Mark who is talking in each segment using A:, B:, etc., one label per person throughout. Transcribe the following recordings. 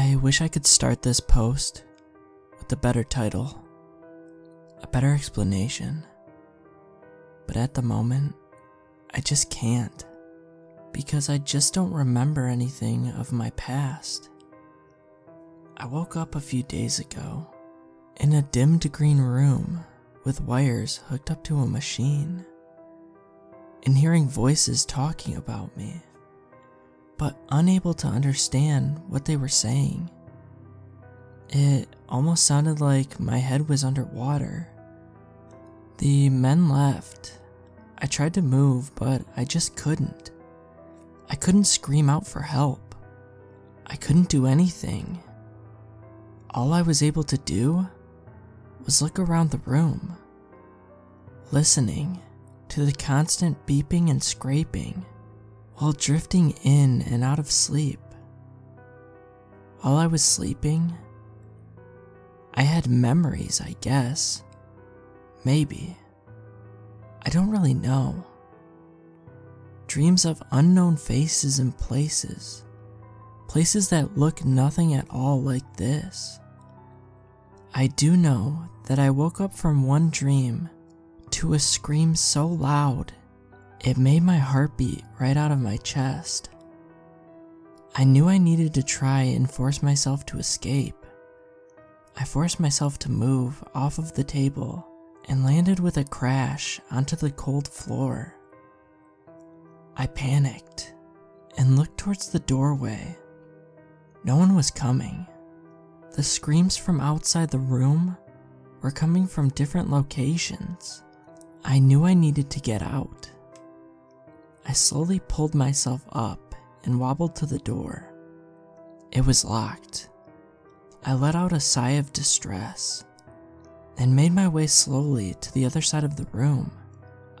A: I wish I could start this post with a better title, a better explanation, but at the moment, I just can't, because I just don't remember anything of my past. I woke up a few days ago in a dimmed green room with wires hooked up to a machine, and hearing voices talking about me, but unable to understand what they were saying. It almost sounded like my head was underwater. The men left. I tried to move, but I just couldn't. I couldn't scream out for help. I couldn't do anything. All I was able to do was look around the room, listening to the constant beeping and scraping while drifting in and out of sleep. While I was sleeping, I had memories, I guess. Maybe. I don't really know. Dreams of unknown faces and places. Places that look nothing at all like this. I do know that I woke up from one dream to a scream so loud it made my heart beat right out of my chest. I knew I needed to try and force myself to escape. I forced myself to move off of the table and landed with a crash onto the cold floor. I panicked and looked towards the doorway. No one was coming. The screams from outside the room were coming from different locations. I knew I needed to get out. I slowly pulled myself up and wobbled to the door. It was locked. I let out a sigh of distress and made my way slowly to the other side of the room.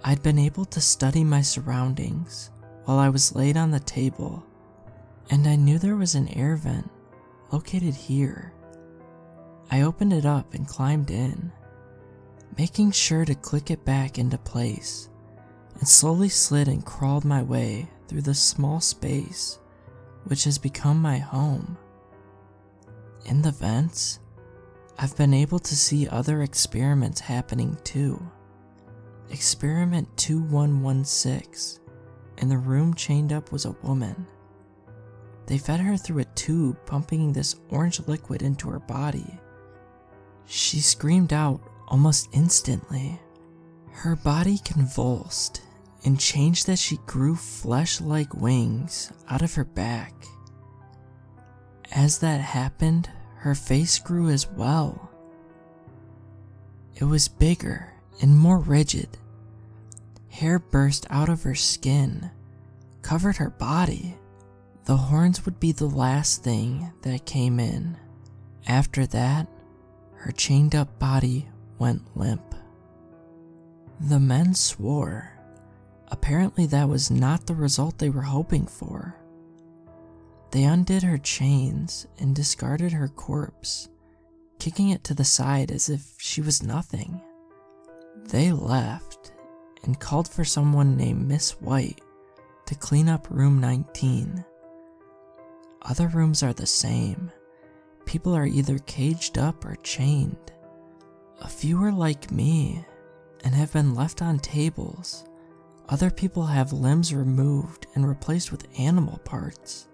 A: I'd been able to study my surroundings while I was laid on the table, and I knew there was an air vent located here. I opened it up and climbed in, making sure to click it back into place, and slowly slid and crawled my way through the small space which has become my home. In the vents, I've been able to see other experiments happening too. Experiment 2116, and the room chained up was a woman. They fed her through a tube pumping this orange liquid into her body. She screamed out almost instantly. Her body convulsed and changed as she grew flesh-like wings out of her back. As that happened, her face grew as well. It was bigger and more rigid. Hair burst out of her skin, covered her body. The horns would be the last thing that came in. After that, her chained up body went limp. The men swore. Apparently that was not the result they were hoping for. They undid her chains and discarded her corpse, kicking it to the side as if she was nothing. They left and called for someone named Miss White to clean up room 19. Other rooms are the same. People are either caged up or chained. A few are like me and have been left on tables. Other people have limbs removed and replaced with animal parts.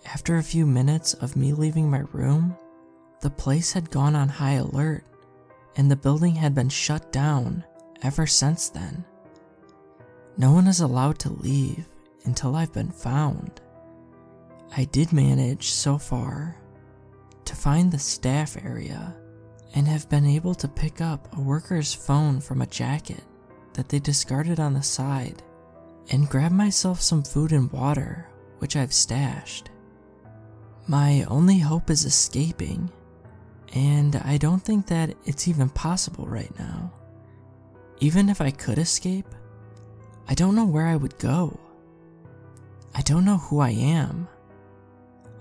A: After a few minutes of me leaving my room, the place had gone on high alert, and the building had been shut down ever since then. No one is allowed to leave until I've been found. I did manage, so far, to find the staff area, and have been able to pick up a worker's phone from a jacket that they discarded on the side, and grab myself some food and water, which I've stashed. My only hope is escaping, and I don't think that it's even possible right now. Even if I could escape, I don't know where I would go. I don't know who I am.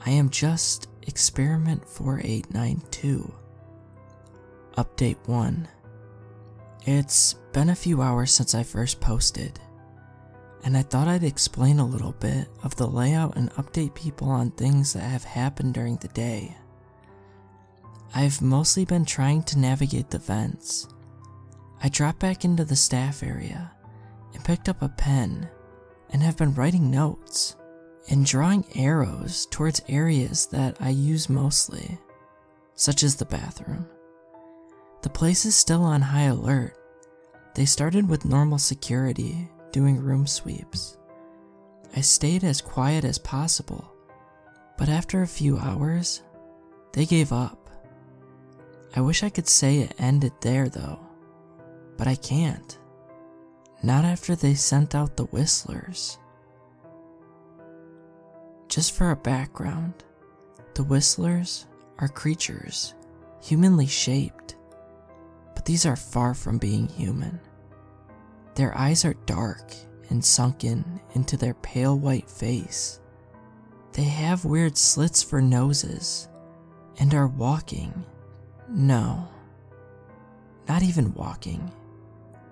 A: I am just Experiment 4892. Update 1. It's been a few hours since I first posted. and I thought I'd explain a little bit of the layout and update people on things that have happened during the day. I've mostly been trying to navigate the vents. I dropped back into the staff area and picked up a pen and have been writing notes and drawing arrows towards areas that I use mostly, such as the bathroom. The place is still on high alert. They started with normal security, doing room sweeps. I stayed as quiet as possible, but after a few hours, they gave up. I wish I could say it ended there though, but I can't. Not after they sent out the whistlers. Just for a background, the whistlers are creatures, humanly shaped, but these are far from being human. Their eyes are dark and sunken into their pale white face. They have weird slits for noses and are walking. No, not even walking.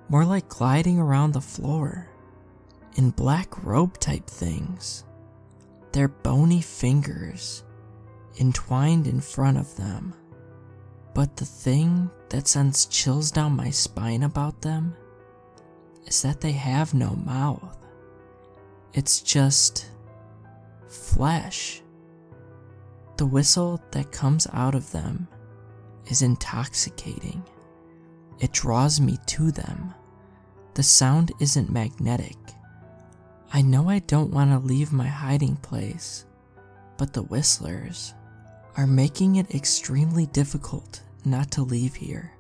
A: More like gliding around the floor in black robe type things. Their bony fingers entwined in front of them. But the thing that sends chills down my spine about them is that they have no mouth. It's just flesh. The whistle that comes out of them is intoxicating. It draws me to them. The sound isn't magnetic. I know I don't want to leave my hiding place, but the whistlers are making it extremely difficult not to leave here.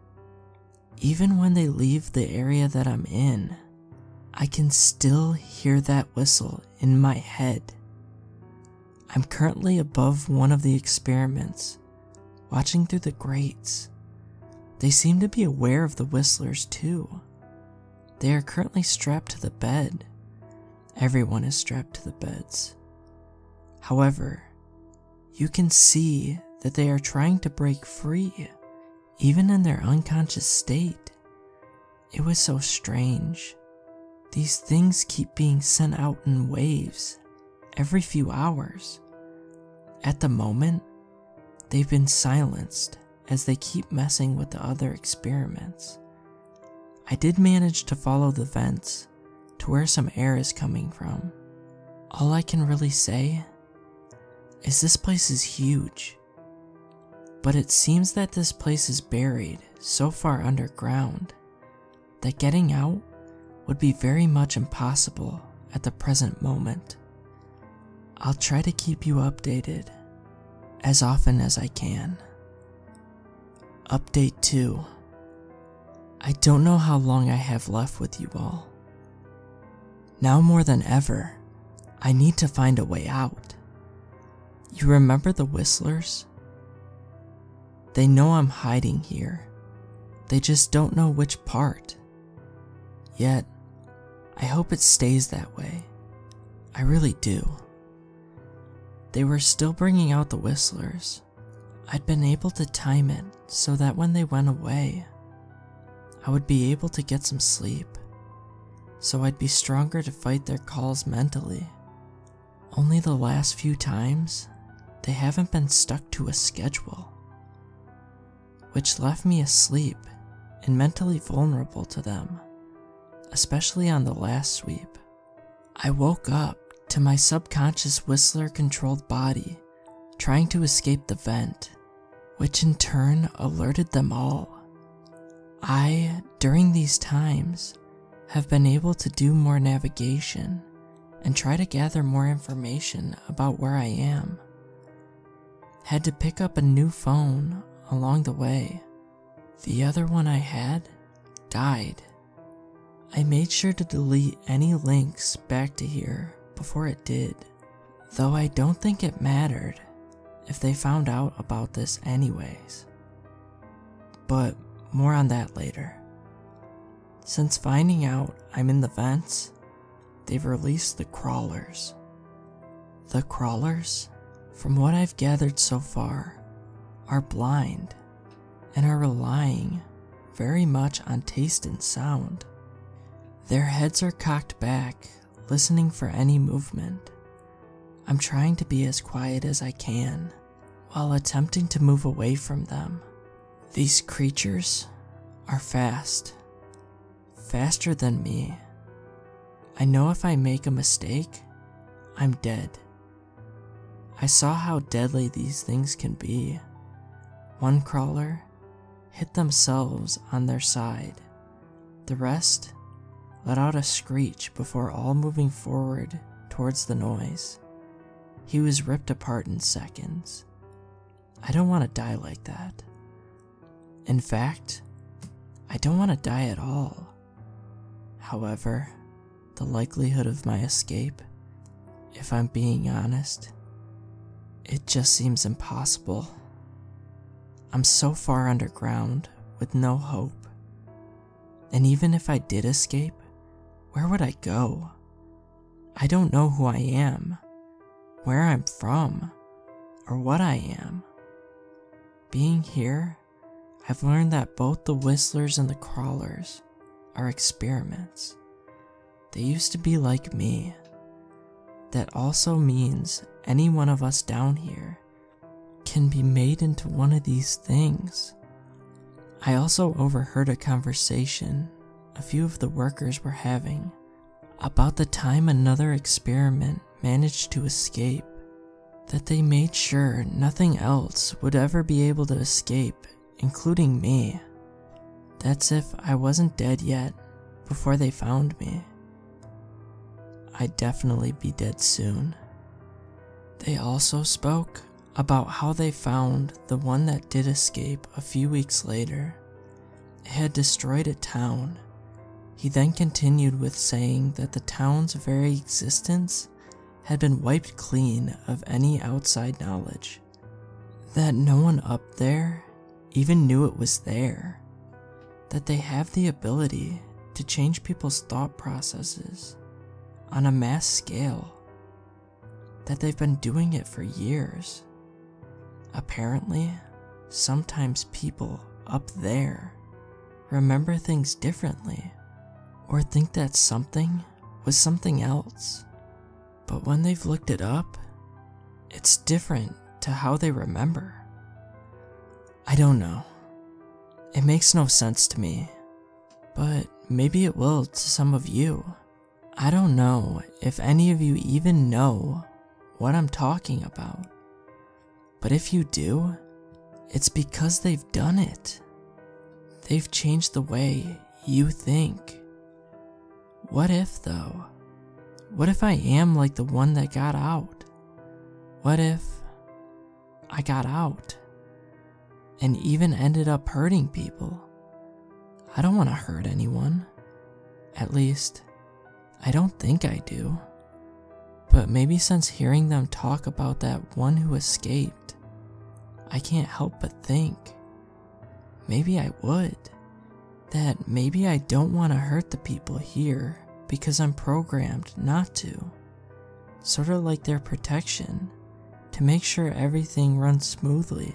A: Even when they leave the area that I'm in, I can still hear that whistle in my head. I'm currently above one of the experiments, watching through the grates. They seem to be aware of the whistlers too. They are currently strapped to the bed. Everyone is strapped to the beds. However, you can see that they are trying to break free, even in their unconscious state. It was so strange. These things keep being sent out in waves every few hours. At the moment, they've been silenced as they keep messing with the other experiments. I did manage to follow the vents to where some air is coming from. All I can really say is this place is huge, but it seems that this place is buried so far underground that getting out would be very much impossible at the present moment. I'll try to keep you updated as often as I can. Update 2. I don't know how long I have left with you all. Now more than ever, I need to find a way out. You remember the whistlers? They know I'm hiding here. They just don't know which part. Yet, I hope it stays that way. I really do. They were still bringing out the whistlers. I'd been able to time it so that when they went away, I would be able to get some sleep, so I'd be stronger to fight their calls mentally. Only the last few times, they haven't been stuck to a schedule, which left me asleep and mentally vulnerable to them, especially on the last sweep. I woke up to my subconscious whistler-controlled body trying to escape the vent, which in turn alerted them all. I, during these times, have been able to do more navigation and try to gather more information about where I am. Had to pick up a new phone along the way. The other one I had died. I made sure to delete any links back to here before it did, though I don't think it mattered if they found out about this anyways. But more on that later. Since finding out I'm in the vents, they've released the crawlers. The crawlers, from what I've gathered so far, are blind and are relying very much on taste and sound. Their heads are cocked back listening for any movement. I'm trying to be as quiet as I can, while attempting to move away from them. These creatures are fast. Faster than me. I know if I make a mistake, I'm dead. I saw how deadly these things can be. One crawler hit themselves on their side. The rest let out a screech before all moving forward towards the noise. He was ripped apart in seconds. I don't want to die like that. In fact, I don't want to die at all. However, the likelihood of my escape, if I'm being honest, it just seems impossible. I'm so far underground with no hope. And even if I did escape, where would I go? I don't know who I am, where I'm from, or what I am. Being here, I've learned that both the whistlers and the crawlers are experiments. They used to be like me. That also means any one of us down here can be made into one of these things. I also overheard a conversation a few of the workers were having about the time another experiment managed to escape, that they made sure nothing else would ever be able to escape, including me. That's if I wasn't dead yet before they found me. I'd definitely be dead soon. They also spoke about how they found the one that did escape a few weeks later. It had destroyed a town. He then continued with saying that the town's very existence had been wiped clean of any outside knowledge. That no one up there even knew it was there. That they have the ability to change people's thought processes on a mass scale. That they've been doing it for years. Apparently, sometimes people up there remember things differently, or think that something was something else. But when they've looked it up, it's different to how they remember. I don't know. It makes no sense to me, but maybe it will to some of you. I don't know if any of you even know what I'm talking about. But if you do, it's because they've done it. They've changed the way you think. What if, though? What if I am like the one that got out? What if I got out and even ended up hurting people? I don't want to hurt anyone. At least, I don't think I do. But maybe since hearing them talk about that one who escaped, I can't help but think, maybe I would. That maybe I don't want to hurt the people here because I'm programmed not to. Sort of like their protection, to make sure everything runs smoothly.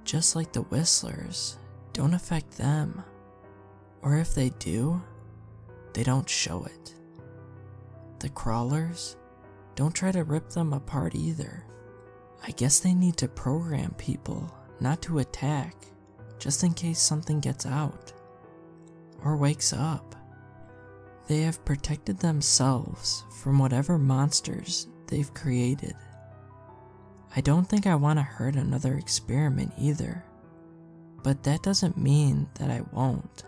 A: Just like the whistlers don't affect them. Or if they do, they don't show it. The crawlers don't try to rip them apart either. I guess they need to program people not to attack, just in case something gets out or wakes up. They have protected themselves from whatever monsters they've created. I don't think I want to hurt another experiment either, but that doesn't mean that I won't.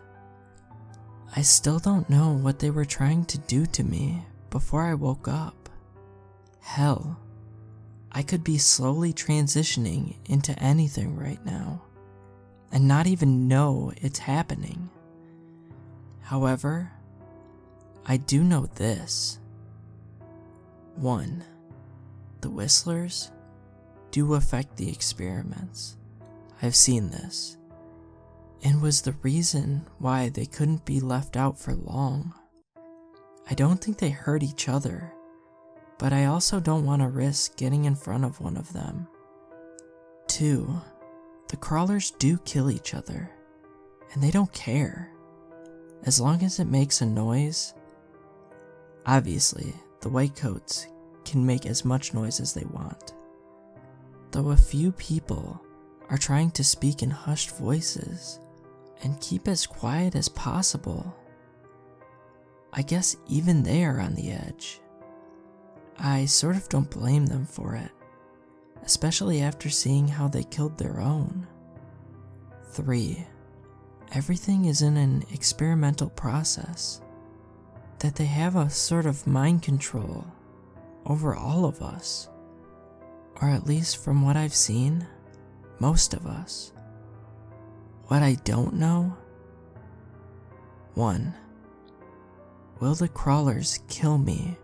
A: I still don't know what they were trying to do to me before I woke up. Hell, I could be slowly transitioning into anything right now, and not even know it's happening. However, I do know this. 1. The whistlers do affect the experiments. I've seen this, and was the reason why they couldn't be left out for long. I don't think they hurt each other, but I also don't want to risk getting in front of one of them. 2. The crawlers do kill each other, and they don't care. As long as it makes a noise, Obviously, the white coats can make as much noise as they want, though a few people are trying to speak in hushed voices and keep as quiet as possible. I guess even they are on the edge. I sort of don't blame them for it, especially after seeing how they killed their own. 3. Everything is in an experimental process, that they have a sort of mind control over all of us, or at least from what I've seen, most of us. What I don't know? 1. Will the crawlers kill me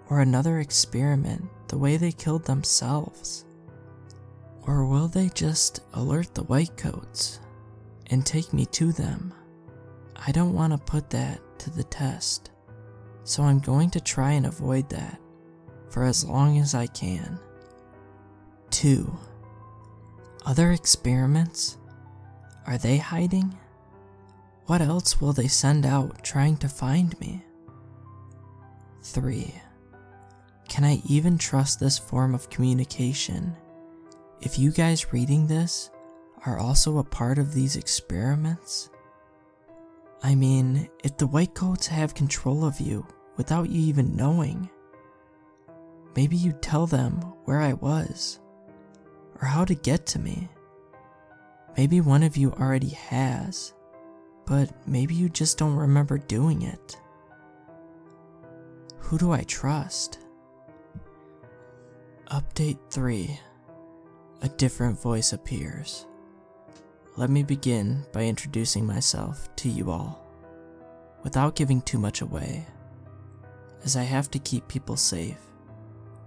A: or another experiment the way they killed themselves? Or will they just alert the white coats and take me to them? I don't want to put that to the test, so I'm going to try and avoid that for as long as I can. 2. Other experiments? Are they hiding? What else will they send out trying to find me? 3. Can I even trust this form of communication if you guys reading this are also a part of these experiments? I mean, if the white coats have control of you without you even knowing, maybe you'd tell them where I was or how to get to me. Maybe one of you already has, but maybe you just don't remember doing it. Who do I trust? Update 3. A different voice appears. Let me begin by introducing myself to you all, without giving too much away, as I have to keep people safe,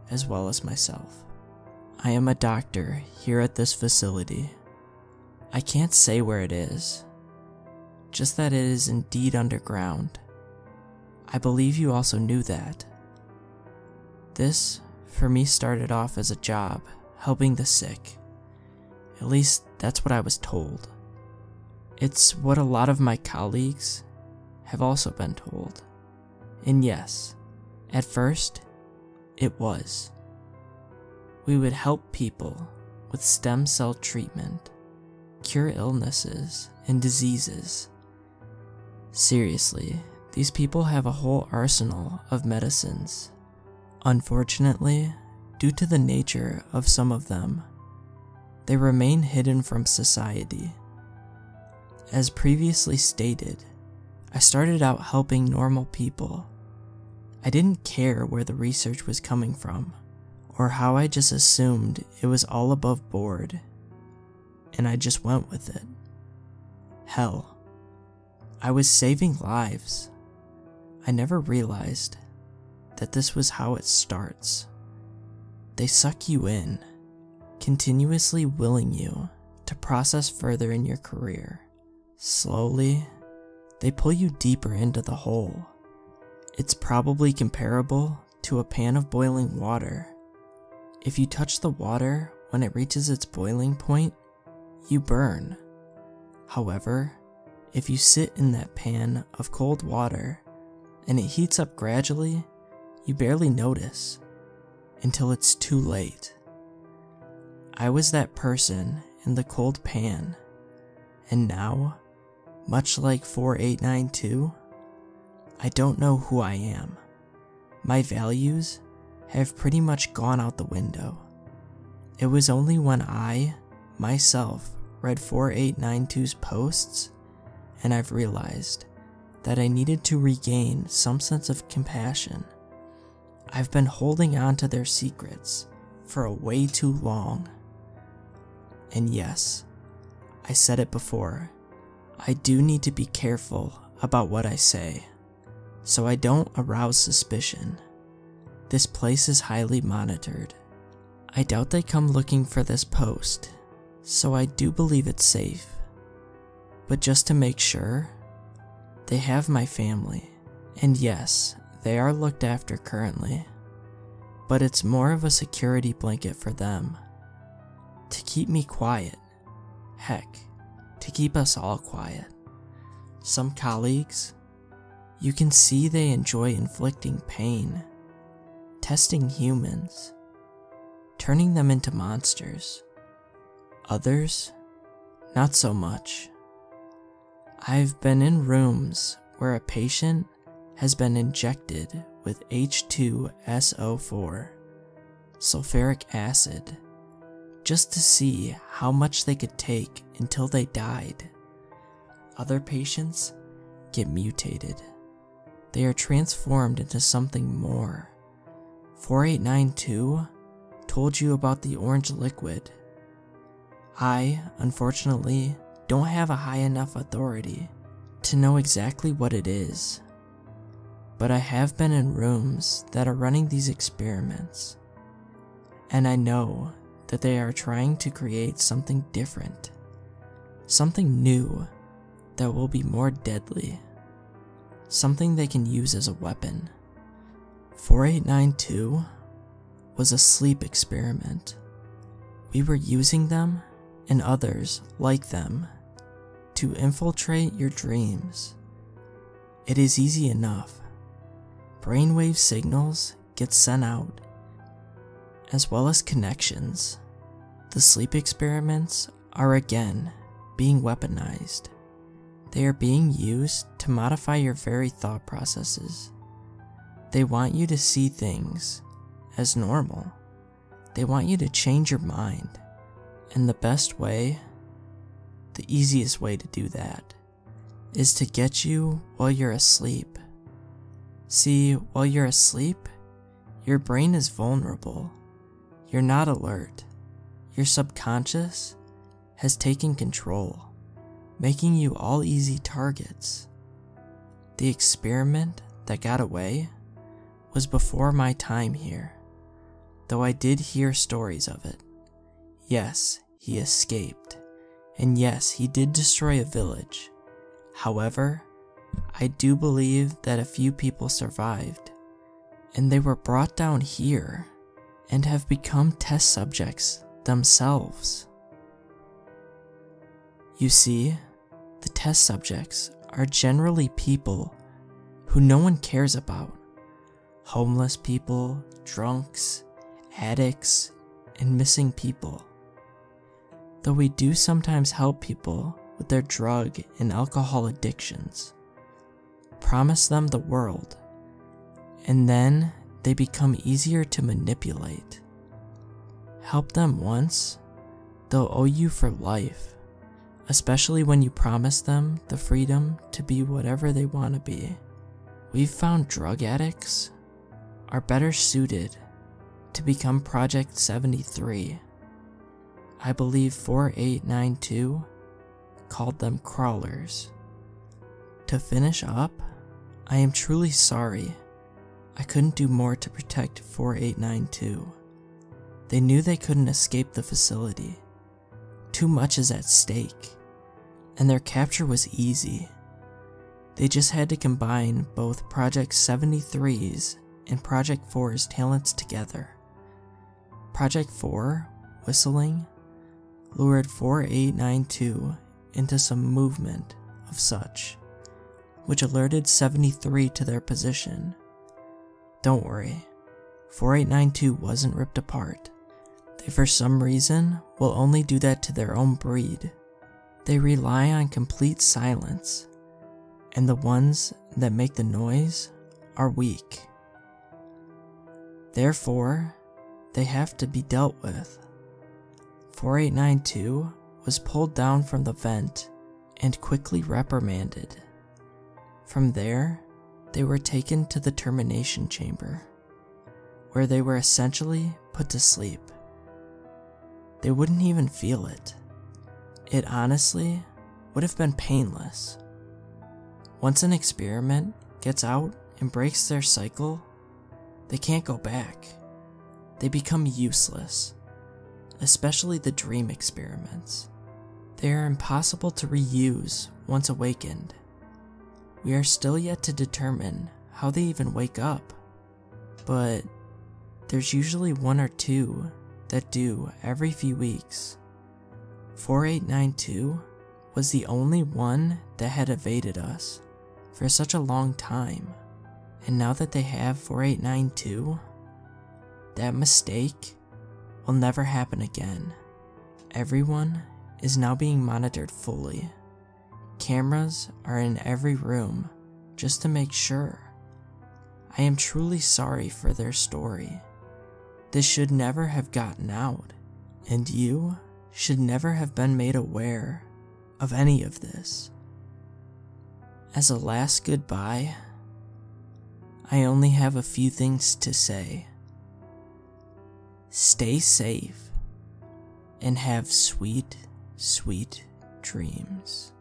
A: as well as myself. I am a doctor here at this facility. I can't say where it is, just that it is indeed underground. I believe you also knew that. This, for me, started off as a job helping the sick. At least that's what I was told. It's what a lot of my colleagues have also been told. And yes, at first, it was. We would help people with stem cell treatment, cure illnesses and diseases. Seriously, these people have a whole arsenal of medicines. Unfortunately, due to the nature of some of them, they remain hidden from society. As previously stated, I started out helping normal people. I didn't care where the research was coming from, or how I just assumed it was all above board, and I just went with it. Hell, I was saving lives. I never realized that this was how it starts. They suck you in, continuously willing you to process further in your career. Slowly, they pull you deeper into the hole. It's probably comparable to a pan of boiling water. If you touch the water when it reaches its boiling point, you burn. However, if you sit in that pan of cold water and it heats up gradually, you barely notice until it's too late. I was that person in the cold pan, and now, much like 4892, I don't know who I am. My values have pretty much gone out the window. It was only when I, myself, read 4892's posts, and I've realized that I needed to regain some sense of compassion. I've been holding on to their secrets for a way too long. And yes, I said it before, I do need to be careful about what I say, so I don't arouse suspicion. This place is highly monitored. I doubt they come looking for this post, so I do believe it's safe. But just to make sure, they have my family, and yes, they are looked after currently, but it's more of a security blanket for them. To keep me quiet. Heck, to keep us all quiet. Some colleagues, You can see they enjoy inflicting pain, testing humans, turning them into monsters. Others, not so much. I've been in rooms where a patient has been injected with H2SO4, sulfuric acid, just to see how much they could take until they died. Other patients get mutated. They are transformed into something more. 4892 told you about the orange liquid. I, unfortunately, don't have a high enough authority to know exactly what it is, but I have been in rooms that are running these experiments, and I know that they are trying to create something different, something new that will be more deadly, something they can use as a weapon. 4892 was a sleep experiment. We were using them and others like them to infiltrate your dreams. It is easy enough. Brainwave signals get sent out, as well as connections. The sleep experiments are again being weaponized. They are being used to modify your very thought processes. They want you to see things as normal. They want you to change your mind. And the best way, the easiest way to do that, is to get you while you're asleep. See, while you're asleep, your brain is vulnerable. You're not alert. Your subconscious has taken control, making you all easy targets. The experiment that got away was before my time here, though I did hear stories of it. Yes, he escaped, and yes, he did destroy a village. However, I do believe that a few people survived, and they were brought down here and have become test subjects themselves. You see, the test subjects are generally people who no one cares about. Homeless people, drunks, addicts, and missing people. Though we do sometimes help people with their drug and alcohol addictions, promise them the world, and then they become easier to manipulate. Help them once, they'll owe you for life, especially when you promise them the freedom to be whatever they want to be. We've found drug addicts are better suited to become Project 73. I believe 4892 called them crawlers. To finish up, I am truly sorry I couldn't do more to protect 4892. They knew they couldn't escape the facility. Too much is at stake, and their capture was easy. They just had to combine both Project 73's and Project 4's talents together. Project 4, whistling, lured 4892 into some movement of such, which alerted 73 to their position. Don't worry, 4892 wasn't ripped apart. They for some reason will only do that to their own breed. They rely on complete silence, and the ones that make the noise are weak. Therefore, they have to be dealt with. 4892 was pulled down from the vent and quickly reprimanded. From there, they were taken to the termination chamber, where they were essentially put to sleep. They wouldn't even feel it. It honestly would have been painless. Once an experiment gets out and breaks their cycle, they can't go back. They become useless, especially the dream experiments. They are impossible to reuse once awakened. We are still yet to determine how they even wake up, but there's usually one or two that do every few weeks. 4892 was the only one that had evaded us. for such a long time, and now that they have 4892, that mistake will never happen again. Everyone is now being monitored fully. Cameras are in every room just to make sure. I am truly sorry for their story. This should never have gotten out, and you should never have been made aware of any of this. As a last goodbye, I only have a few things to say. Stay safe and have sweet, sweet dreams.